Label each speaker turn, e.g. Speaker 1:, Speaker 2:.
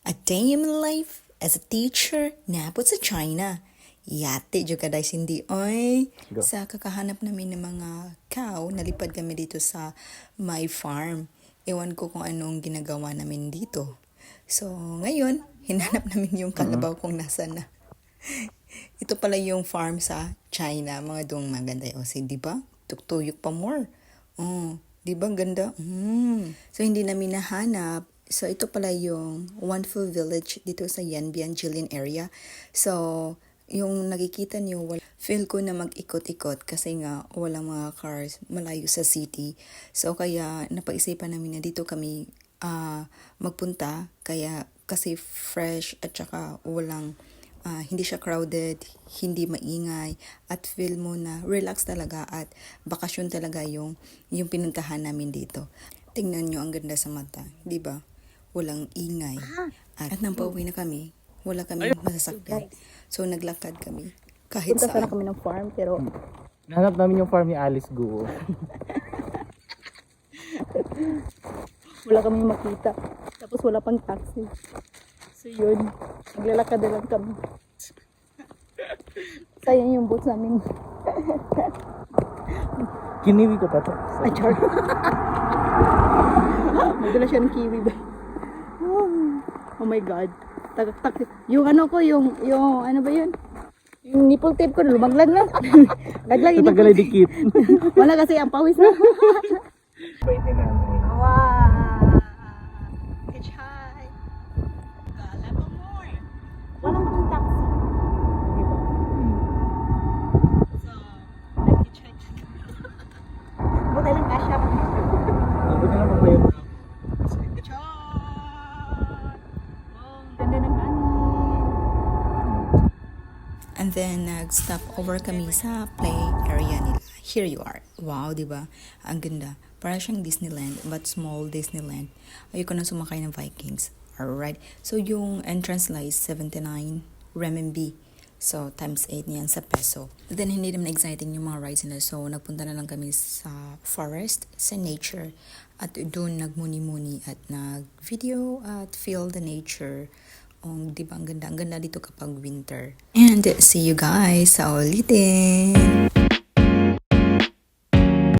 Speaker 1: A day in my life as a teacher napot sa China. Yate juga dahil hindi oy.
Speaker 2: Go.
Speaker 1: Sa kakahanap namin ng mga cow, nalipad kami dito sa my farm. Ewan ko kung anong ginagawa namin dito. So, ngayon, hinanap namin yung kalabaw kung nasa na. Ito pala yung farm sa China, mga dong maganda. O, di ba? Tuktuyok pa more. Oh, di ba ganda? So, hindi namin nahanap. So, ito pala yung Wonderful Village dito sa Yanbian, Jilin area. So, yung nakikita niyo, feel ko na mag-ikot-ikot kasi nga walang mga cars malayo sa city. So, kaya napaisipan namin na dito kami magpunta. Kaya kasi fresh at saka walang hindi siya crowded, hindi maingay, at feel mo na relax talaga at bakasyon talaga yung pinuntahan namin dito. Tingnan nyo, ang ganda sa mata, di ba? Walang ingay. At nang pauwi na kami, wala kami masasakyan. So, naglakad kami kahit
Speaker 3: Punta sana
Speaker 1: saan.
Speaker 3: kami ng farm, pero
Speaker 2: Nahanap namin yung farm ni Alice Guo.
Speaker 3: wala kami makita. Tapos wala pang taxi. So yun, naglalakad na lang kami. Sayang yung boat namin.
Speaker 2: Kiniwi ko pa to.
Speaker 3: Ay, char. Magdala siya ng kiwi ba? Oh my God. Tagak-tak. Yung ano ko, yung ano ba yun? Yung nipple tape ko, lumaglag na. Laglag yung
Speaker 2: Tagal ay
Speaker 3: nipple.
Speaker 2: dikit.
Speaker 3: Wala kasi ang pawis na.
Speaker 2: Bait ni nanay.
Speaker 3: Wow. Hitchhike. Kala mo more. Walang pang taxi. Diba? So, nag-hitchhike. Buti lang kasya.
Speaker 2: Abot na lang pagbayad.
Speaker 3: Hitchhike. Wow, ganda ng ano.
Speaker 1: And then, nag-stop over kami sa play area nila. Here you are. Wow, di ba? Ang ganda. Para siyang Disneyland, but small Disneyland. Ayoko na sumakay ng Vikings. Alright. So, yung entrance light is 79 renminbi. So, times 8 niyan sa peso. Then, hindi naman exciting yung mga rides nila. So, nagpunta na lang kami sa forest, sa nature. At doon nagmuni-muni at nag-video at feel the nature. Di ba ang ganda dito kapag winter. And see you guys sa ulitin!